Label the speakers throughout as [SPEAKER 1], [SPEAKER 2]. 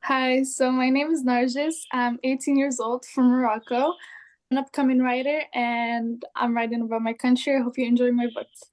[SPEAKER 1] Hi, so my name is Narjis. I'm 18 years old from Morocco. I'm an upcoming writer and I'm writing about my country. I hope you enjoy my books.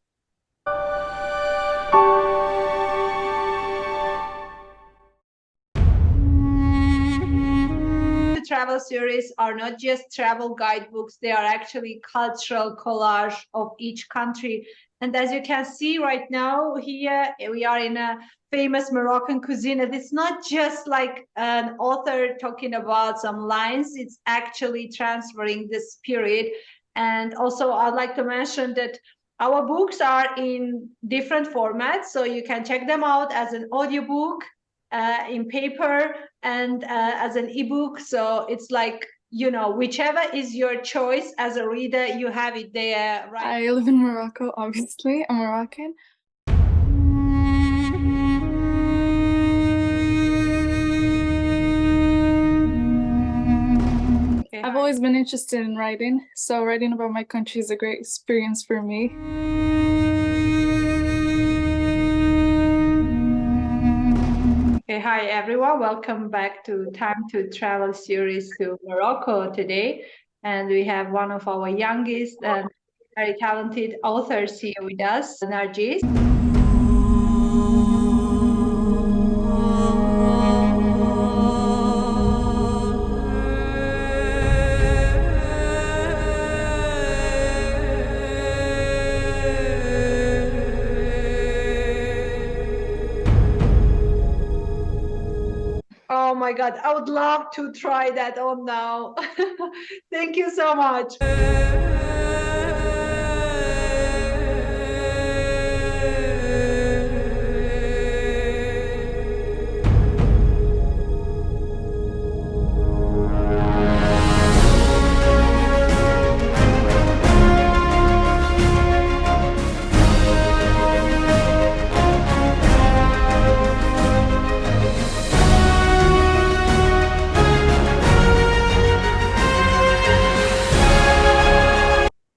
[SPEAKER 2] The travel series are not just travel guidebooks, they are actually cultural collage of each country. And as you can see right now, here we are in a famous Moroccan cuisine. And it's not just like an author talking about some lines, it's actually transferring the spirit. And also, I'd like to mention that our books are in different formats, so you can check them out as an audiobook, in paper, and as an ebook. So it's like, whichever is your choice as a reader, you have it there, right?
[SPEAKER 1] I live in Morocco, obviously. I'm Moroccan.
[SPEAKER 2] Okay,
[SPEAKER 1] I've
[SPEAKER 2] hi.
[SPEAKER 1] always been interested in writing, so writing about my country is a great experience for me.
[SPEAKER 2] Okay, hi everyone. Welcome back to Time to Travel series to Morocco today. And we have one of our youngest and very talented authors here with us, Narjis. Oh my God, I would love to try that on now. Thank you so much.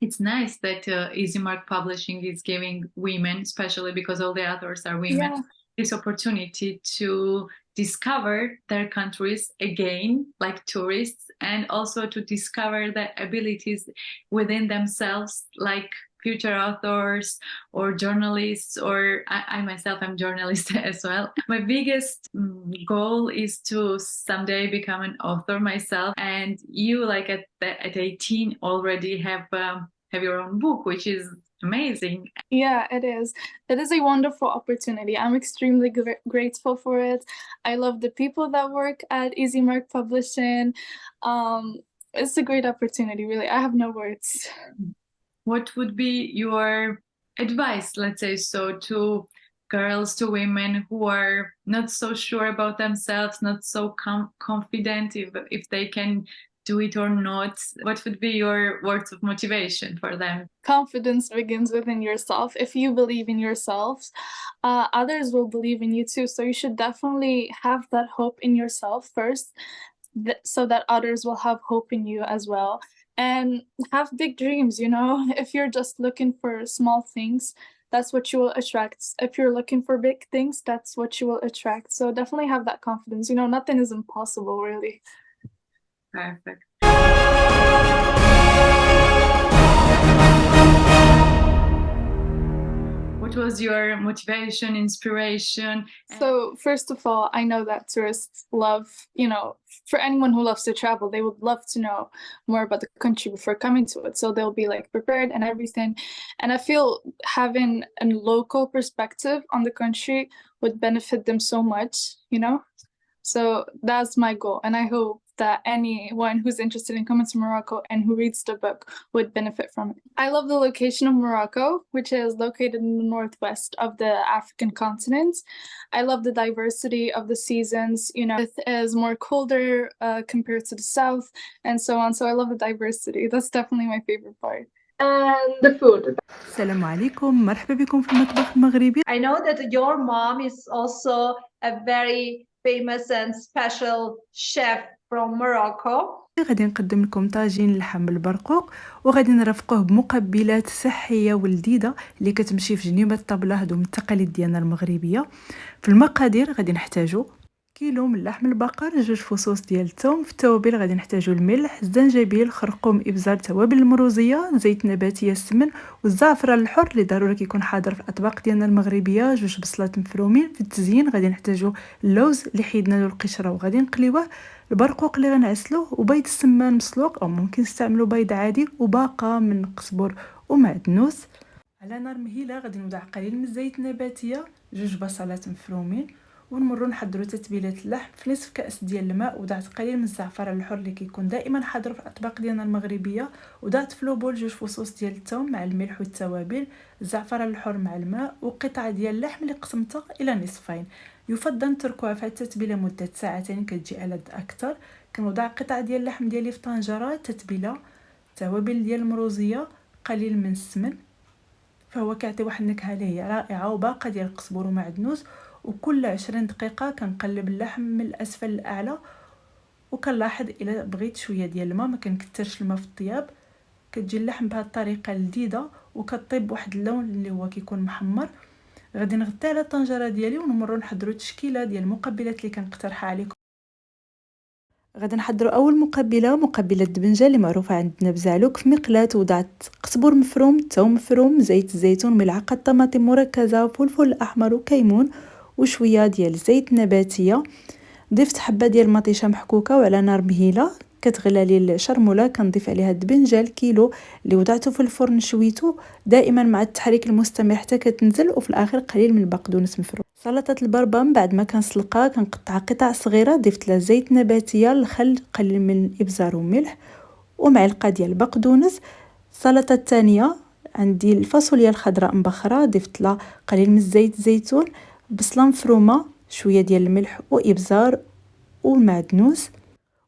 [SPEAKER 3] It's nice that Easy Mark Publishing is giving women, especially because all the authors are women,
[SPEAKER 1] Yeah.
[SPEAKER 3] this opportunity to discover their countries again, like tourists, and also to discover the abilities within themselves, like future authors or journalists, or I myself am journalist as well. My biggest goal is to someday become an author myself, and you, like at 18, already have your own book, which is amazing.
[SPEAKER 1] Yeah, it is. It is a wonderful opportunity. I'm extremely grateful for it. I love the people that work at Easy Mark Publishing. It's a great opportunity, really. I have no words.
[SPEAKER 3] What would be your advice, let's say, so to girls, to women who are not so sure about themselves, not so confident if they can do it or not? What would be your words of motivation for them?
[SPEAKER 1] Confidence begins within yourself. If you believe in yourself, others will believe in you too. So you should definitely have that hope in yourself first, so that others will have hope in you as well. And have big dreams, if you're just looking for small things, that's what you will attract. If you're looking for big things, that's what you will attract. So definitely have that confidence. Nothing is impossible, really.
[SPEAKER 3] Perfect. What was your motivation, inspiration?
[SPEAKER 1] So, first of all, I know that tourists love, for anyone who loves to travel, they would love to know more about the country before coming to it. So they'll be like prepared and everything. And I feel having a local perspective on the country would benefit them so much. So that's my goal. And I hope that anyone who's interested in coming to Morocco and who reads the book would benefit from it. I love the location of Morocco, which is located in the northwest of the African continent. I love the diversity of the seasons. It is more colder compared to the south and so on. So I love the diversity. That's definitely my favorite part. And the food.
[SPEAKER 4] السلام عليكم، مرحبا بكم في المطبخ المغربي.
[SPEAKER 2] I know that your mom is also a very famous and special chef from Morocco.
[SPEAKER 4] غادي نقدم لكم طاجين اللحم بالبرقوق، وغادي نرافقوه بمقبلات صحيه ولذيذه اللي كتمشي في جنيبه الطبله. هادو من التقاليد ديالنا المغربيه. في المقادير غادي نحتاجو كيلو من لحم البقر، 2 فصوص ديال الثوم. في التوابل غادي نحتاجو الملح، الزنجبيل، خرقوم، ابزار، توابل المروزيه، زيت نباتيه، السمن والزعفران الحر اللي ضروري كيكون حاضر في الاطباق ديالنا المغربيه. 2 بصلات مفرومين. في التزيين غادي نحتاجو اللوز اللي حيدنا له القشره وغادي نقليوه، البرقوق اللي غنعسلوه، وبيض السمان مسلوق او ممكن نستعملوا بيض عادي، وباقه من قزبر ومعدنوس. على نار مهيله غادي نوضع قليل من الزيت النباتيه، 2 بصلات مفرومين، ونمروا نحضروا تتبيله اللحم. في نصف كاس ديال الماء وضعت قليل من الزعفران الحر اللي كيكون دائما حاضر في الاطباق ديالنا المغربيه، وضعت في لوبول 2 فصوص ديال الثوم مع الملح والتوابل، الزعفران الحر مع الماء، وقطعه ديال اللحم اللي قسمتها الى نصفين. يفضل نتركوها في التتبيله مده ساعتين كتجي ألذ اكثر. كنوضع قطعه ديال اللحم ديالي في طنجره، تتبيله، توابل ديال المروزيه، قليل من السمن، فهو كيعطي واحد النكهه اللي هي رائعه، وباقه ديال القزبر ومعدنوس. وكل 20 دقيقه كنقلب اللحم من الاسفل للاعلى، وكنلاحظ الا بغيت شويه ديال الماء، ما كنكثرش الماء في الطياب. كتجي اللحم بهذه الطريقه لذيذه وكطيب بواحد اللون اللي هو كيكون محمر. غادي نغطي على الطنجره ديالي ونمروا نحضروا تشكيله ديال المقبلات اللي كنقترحها عليكم. غادي نحضروا اول مقبله الدبنجه اللي معروفه عندنا بزعلوك. في مقلاة وضعت قزبر مفروم، ثوم مفروم، زيت الزيتون، ملعقه طماطم مركزه، فلفل احمر وكيمون، وشويه ديال زيت نباتيه. ضفت حبه ديال المطيشه محكوكه، وعلى نار مهيله كتغلى لي الشرموله كنضيف عليها الدبنجه الكيلو اللي وضعته في الفرن شويته، دائما مع التحريك المستمر حتى كتنزل. وفي الاخر قليل من البقدونس مفروم. سلطه البربان بعد ما كنسلقها كنقطعها قطع صغيره، ضفت لها زيت نباتيه، الخل، قليل من الابزار وملح، ومعلقه ديال البقدونس. السلطه الثانيه عندي الفاصوليا الخضراء مبخره، ضفت لها قليل من زيت الزيتون، بصله مفرومه، شويه ديال الملح وابزار والمعدنوس.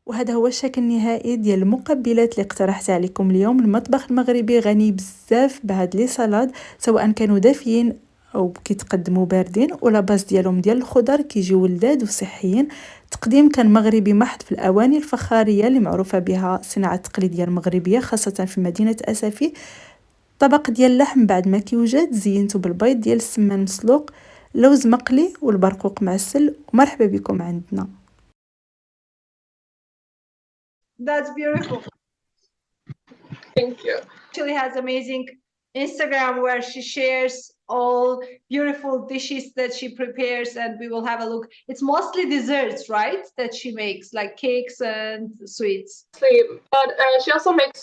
[SPEAKER 4] وهذا هو الشكل النهائي ديال المقبلات اللي اقترحت عليكم اليوم. المطبخ المغربي غني بزاف بهاد لي سلاد، سواء كانوا دافيين او كيتقدموا باردين، ولا باز ديالهم ديال الخضر كيجيو لذاذ وصحيين. تقديم كان مغربي محض في الاواني الفخاريه اللي معروفه بها الصناعه التقليديه المغربيه، خاصه في مدينه اسفي. طبق ديال اللحم بعد ما كيوجد زينته بالبيض ديال السمان مسلوق، لوز مقلي والبرقوق معسل. ومرحبا بكم عندنا.
[SPEAKER 2] That's beautiful.
[SPEAKER 5] Thank you.
[SPEAKER 2] Actually has amazing Instagram where she shares all beautiful dishes that she prepares, and we will have a look. It's mostly desserts, right? That she makes, like cakes and sweets.
[SPEAKER 5] But she also makes,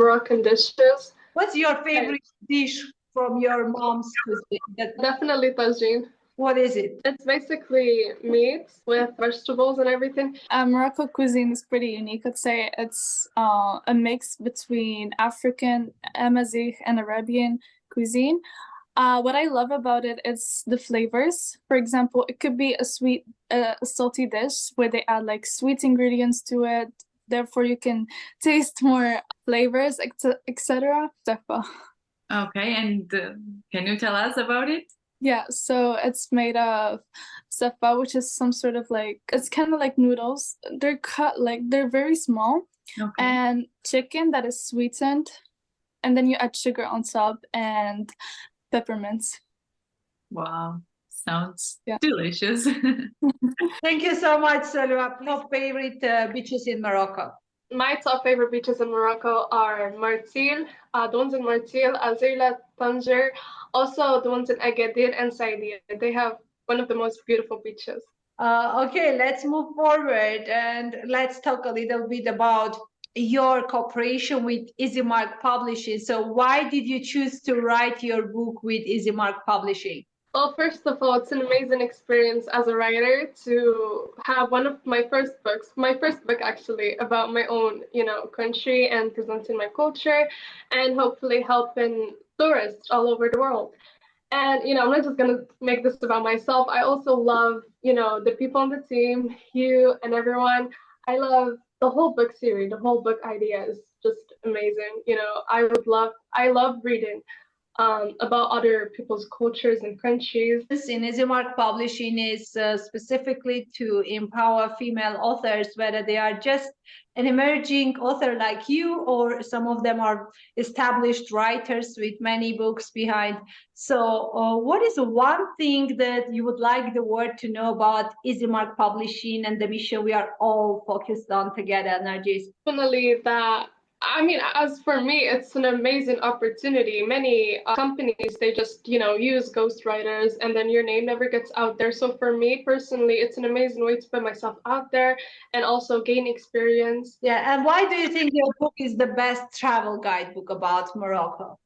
[SPEAKER 5] Moroccan dishes.
[SPEAKER 2] What's your favorite dish from your mom's cuisine?
[SPEAKER 5] Definitely tagine.
[SPEAKER 2] What is it?
[SPEAKER 5] It's basically meat with vegetables and everything.
[SPEAKER 1] Morocco cuisine is pretty unique. I'd say it's a mix between African, Amazigh, and Arabian cuisine. What I love about it is the flavors. For example, it could be a salty dish where they add like sweet ingredients to it. Therefore, you can taste more flavors, etc.
[SPEAKER 3] Okay, and can you tell us about it?
[SPEAKER 1] Yeah, so it's made of safa, which is some sort of like, it's kind of like noodles. They're cut like, they're very small.
[SPEAKER 3] Okay.
[SPEAKER 1] And chicken that is sweetened. And then you add sugar on top and peppermints.
[SPEAKER 3] Wow, sounds
[SPEAKER 1] Yeah.
[SPEAKER 3] delicious.
[SPEAKER 2] Thank you so much, Salwa. Top favorite beaches in Morocco?
[SPEAKER 5] My top favorite beaches in Morocco are Martil, the ones in Martil, Azila, Tanger, also the ones in Agadir and Saidia. They have one of the most beautiful beaches.
[SPEAKER 2] Okay, let's move forward and let's talk a little bit about your cooperation with Easymark Publishing. So why did you choose to write your book with Easymark Publishing?
[SPEAKER 5] Well, first of all, it's an amazing experience as a writer to have one of my first book actually, about my own, country and presenting my culture and hopefully helping tourists all over the world. And, I'm not just going to make this about myself. I also love, the people on the team, you and everyone. I love the whole book series, the whole book idea is just amazing. I love reading. about other people's cultures and countries.
[SPEAKER 2] In Easymark Publishing is specifically to empower female authors, whether they are just an emerging author like you, or some of them are established writers with many books behind. So what is one thing that you would like the world to know about Easymark Publishing and the mission we are all focused on together, Nargis?
[SPEAKER 5] Definitely that. I mean, as for me, it's an amazing opportunity. Many companies, they just, use ghostwriters and then your name never gets out there. So for me personally, it's an amazing way to put myself out there and also gain experience.
[SPEAKER 2] Yeah, and why do you think your book is the best travel guidebook about Morocco?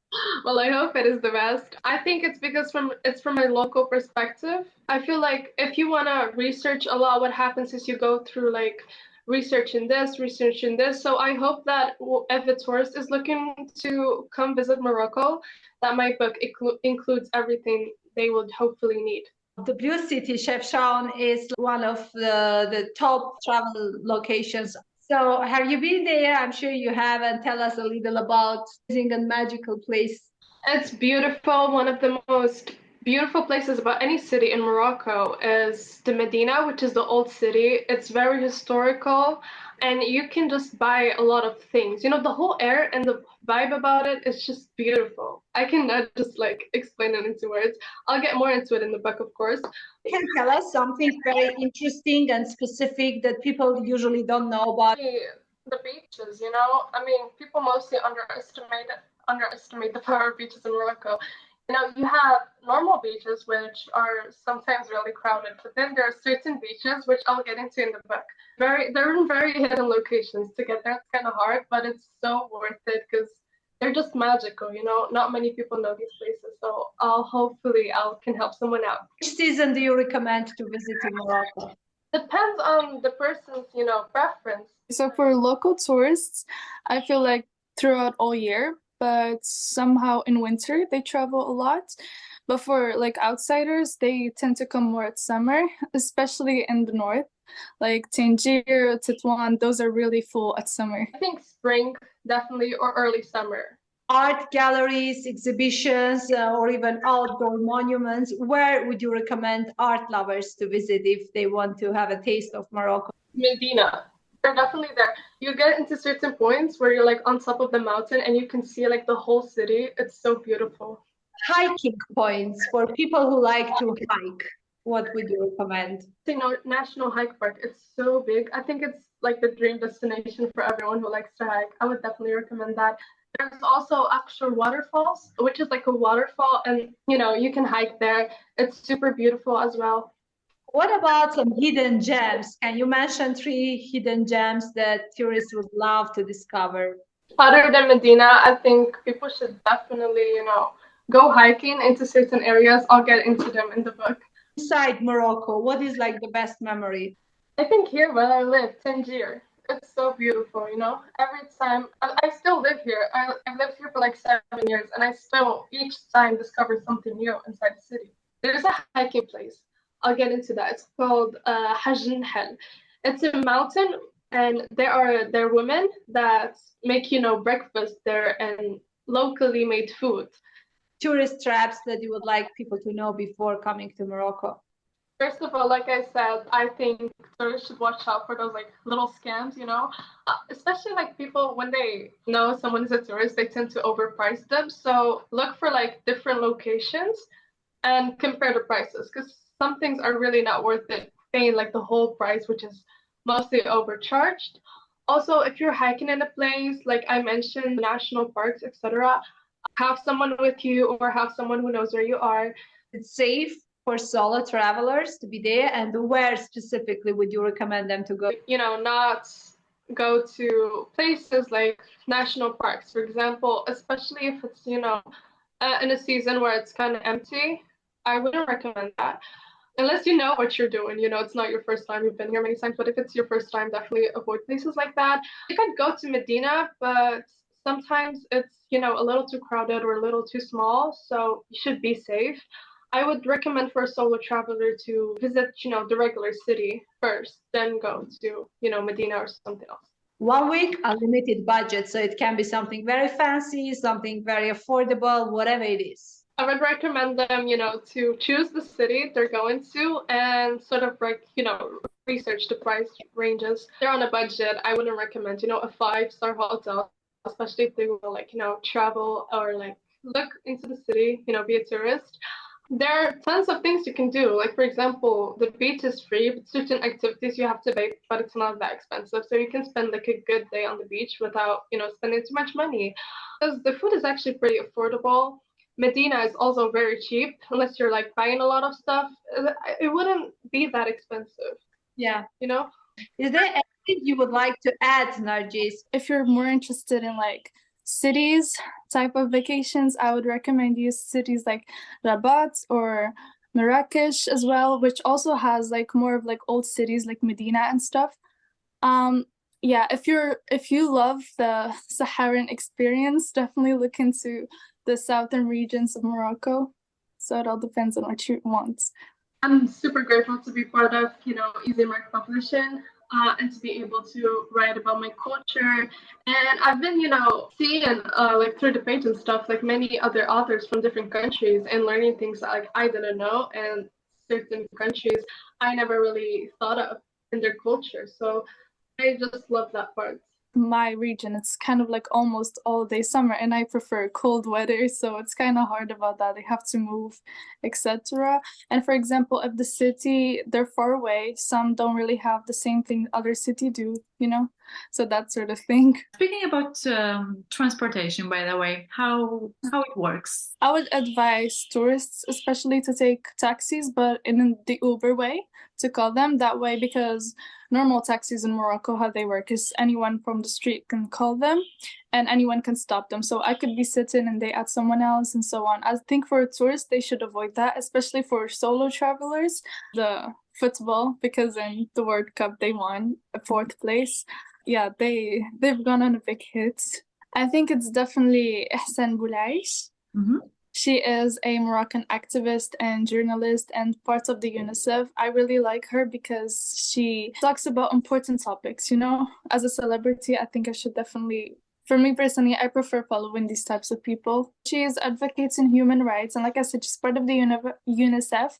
[SPEAKER 5] Well, I hope it is the best. I think it's because it's from a local perspective. I feel like if you want to research a lot, what happens is you go through like researching this. So I hope that if a tourist is looking to come visit Morocco, that my book includes everything they would hopefully need.
[SPEAKER 2] The Blue City, Chefchaouen, is one of the top travel locations. So have you been there? I'm sure you have, and tell us a little about amazing and magical place.
[SPEAKER 5] It's beautiful. One of the most beautiful places about any city in Morocco is the Medina, which is the old city. It's very historical and you can just buy a lot of things. The whole air and the vibe about it is just beautiful. I cannot just explain it into words. I'll get more into it in the book, of course.
[SPEAKER 2] You can tell us something very interesting and specific that people usually don't know about.
[SPEAKER 5] The beaches, I mean, people mostly underestimate the power of beaches in Morocco. You have normal beaches, which are sometimes really crowded, but then there are certain beaches, which I'll get into in the book. They're in very hidden locations. To get there, it's kind of hard, but it's so worth it because they're just magical, Not many people know these places, so hopefully I can help someone out.
[SPEAKER 2] Which season do you recommend to visit in Morocco?
[SPEAKER 5] Depends on the person's, preference.
[SPEAKER 1] So for local tourists, I feel like throughout all year, but somehow in winter they travel a lot. But for outsiders, they tend to come more at summer, especially in the north, like Tangier, Tetuan. Those are really full at summer.
[SPEAKER 5] I think spring, definitely, or early summer.
[SPEAKER 2] Art galleries, exhibitions, or even outdoor monuments. Where would you recommend art lovers to visit if they want to have a taste of Morocco?
[SPEAKER 5] Medina. They're definitely there. You get into certain points where you're on top of the mountain and you can see the whole city. It's so beautiful.
[SPEAKER 2] Hiking points for people who like to hike. What would you recommend?
[SPEAKER 5] National Hike Park. It's so big. I think it's the dream destination for everyone who likes to hike. I would definitely recommend that. There's also actual waterfalls, which is a waterfall, and you can hike there. It's super beautiful as well.
[SPEAKER 2] What about some hidden gems? Can you mention 3 hidden gems that tourists would love to discover?
[SPEAKER 5] Other than Medina, I think people should definitely, go hiking into certain areas. I'll get into them in the book.
[SPEAKER 2] Inside Morocco, what is the best memory?
[SPEAKER 5] I think here where I live, Tangier. It's so beautiful, Every time, I still live here. I've lived here for 7 years, and I still each time discover something new inside the city. There's a hiking place. I'll get into that. It's called Hajn Hel. It's a mountain, and there are women that make breakfast there and locally made food.
[SPEAKER 2] Tourist traps that you would like people to know before coming to Morocco?
[SPEAKER 5] First of all, like I said, I think tourists should watch out for those little scams, especially people when they know someone is a tourist, they tend to overprice them. So look for different locations and compare the prices, because some things are really not worth it paying the whole price, which is mostly overcharged. Also, if you're hiking in a place, like I mentioned, national parks, etc., have someone with you or have someone who knows where you are.
[SPEAKER 2] It's safe for solo travelers to be there, and where specifically would you recommend them to go?
[SPEAKER 5] Not go to places like national parks, for example, especially if it's, in a season where it's kind of empty. I wouldn't recommend that. Unless you know what you're doing, it's not your first time, you've been here many times, but if it's your first time, definitely avoid places like that. You could go to Medina, but sometimes it's, a little too crowded or a little too small, so you should be safe. I would recommend for a solo traveler to visit, the regular city first, then go to, Medina or something else.
[SPEAKER 2] 1 week, unlimited budget. So it can be something very fancy, something very affordable, whatever it is.
[SPEAKER 5] I would recommend them, to choose the city they're going to and sort of like, research the price ranges. If they're on a budget, I wouldn't recommend, a 5-star hotel, especially if they will like, travel or like look into the city, be a tourist. There are tons of things you can do. Like, for example, the beach is free, but certain activities you have to pay, but it's not that expensive. So you can spend like a good day on the beach without, spending too much money. Because the food is actually pretty affordable. Medina is also very cheap, unless you're like buying a lot of stuff. It wouldn't be that expensive.
[SPEAKER 2] Yeah.
[SPEAKER 5] Is
[SPEAKER 2] there anything you would like to add, Nargis?
[SPEAKER 1] If you're more interested in like cities type of vacations, I would recommend you cities like Rabat or Marrakesh as well, which also has like more of like old cities like Medina and stuff. Yeah, if you love the Saharan experience, definitely look into the southern regions of Morocco. So it all depends on what you want.
[SPEAKER 5] I'm super grateful to be part of, Easy Mark Publishing. And to be able to write about my culture. And I've been, seeing like through the page and stuff, like many other authors from different countries and learning things that like I didn't know and certain countries I never really thought of in their culture. So I just love that part.
[SPEAKER 1] My region, it's kind of like almost all day summer, and I prefer cold weather, so it's kind of hard about that. They have to move, etc. And for example, if the city they're far away, some don't really have the same thing other city do, so that sort of thing.
[SPEAKER 3] Speaking about transportation, by the way, how it works?
[SPEAKER 1] I would advise tourists especially to take taxis, but in the Uber way, to call them that way, because normal taxis in Morocco, how they work is anyone from the street can call them and anyone can stop them. So I could be sitting and they add someone else and so on. I think for tourists, they should avoid that, especially for solo travelers. The football, because in the World Cup, they won a 4th place. Yeah, they've gone on a big hit. I think it's definitely Ihsan Boulaish.
[SPEAKER 3] Mm-hmm.
[SPEAKER 1] She is a Moroccan activist and journalist and part of the UNICEF. I really like her because she talks about important topics, As a celebrity, I think I should definitely, for me personally, I prefer following these types of people. She is advocating human rights, and like I said, she's part of the UNICEF.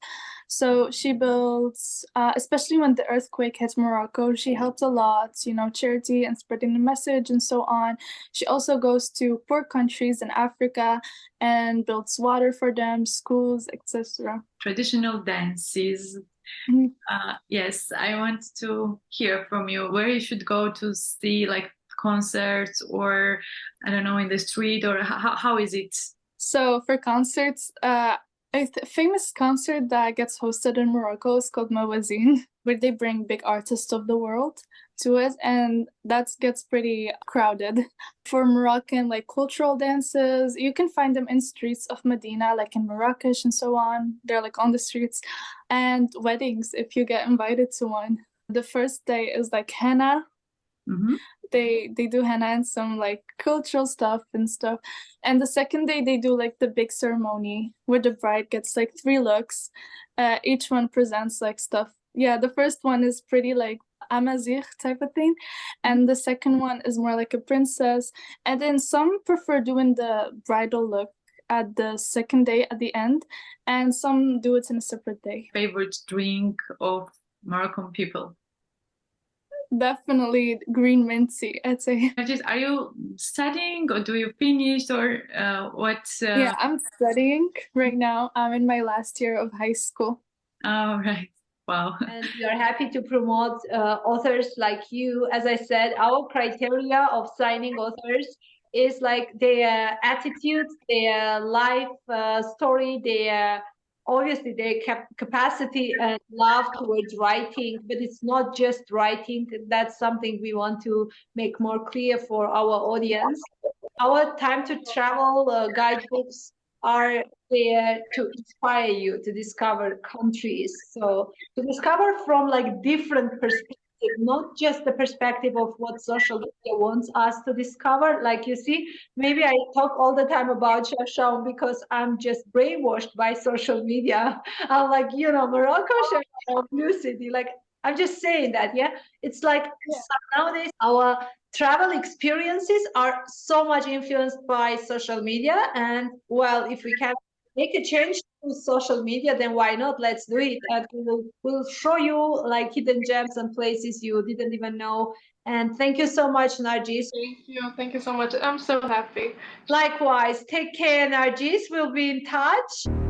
[SPEAKER 1] So she builds, especially when the earthquake hit Morocco, she helped a lot, charity and spreading the message and so on. She also goes to poor countries in Africa and builds water for them, schools, etc.
[SPEAKER 3] Traditional dances. Yes, I want to hear from you where you should go to see like concerts, or I don't know, in the street, or how is it?
[SPEAKER 1] So for concerts, a famous concert that gets hosted in Morocco is called Mawazin, where they bring big artists of the world to it, and that gets pretty crowded. For Moroccan like cultural dances, you can find them in streets of Medina, like in Marrakesh and so on. They're like on the streets. And weddings, if you get invited to one. The first day is like henna.
[SPEAKER 3] Mm-hmm.
[SPEAKER 1] They do henna and some like cultural stuff and stuff. And the second day they do like the big ceremony where the bride gets like 3 looks. Each one presents like stuff. Yeah, the first one is pretty like Amazigh type of thing, and the second one is more like a princess. And then some prefer doing the bridal look at the second day at the end, and some do it in a separate day.
[SPEAKER 3] Favorite drink of Moroccan people?
[SPEAKER 1] Definitely green mint tea, I'd say.
[SPEAKER 3] Are you studying, or do you finish, or what?
[SPEAKER 1] Yeah, I'm studying right now. I'm in my last year of high school.
[SPEAKER 3] Oh, right. Wow.
[SPEAKER 2] And we are happy to promote authors like you. As I said, our criteria of signing authors is like their attitude, their life story, obviously their capacity and love towards writing, but it's not just writing. That's something we want to make more clear for our audience. Our time to travel guidebooks are there to inspire you to discover countries. So to discover from like different perspectives, not just the perspective of what social media wants us to discover. Like you see, maybe I talk all the time about Chefchaouen because I'm just brainwashed by social media. I'm like, Morocco, Chefchaouen, Blue City, like I'm just saying that, yeah. It's like nowadays our travel experiences are so much influenced by social media, and well, if we can make a change to social media, then why not? Let's do it, and we'll show you like hidden gems and places you didn't even know. And thank you so much, Nargis.
[SPEAKER 5] Thank you so much. I'm so happy.
[SPEAKER 2] Likewise, take care, Nargis. We'll be in touch.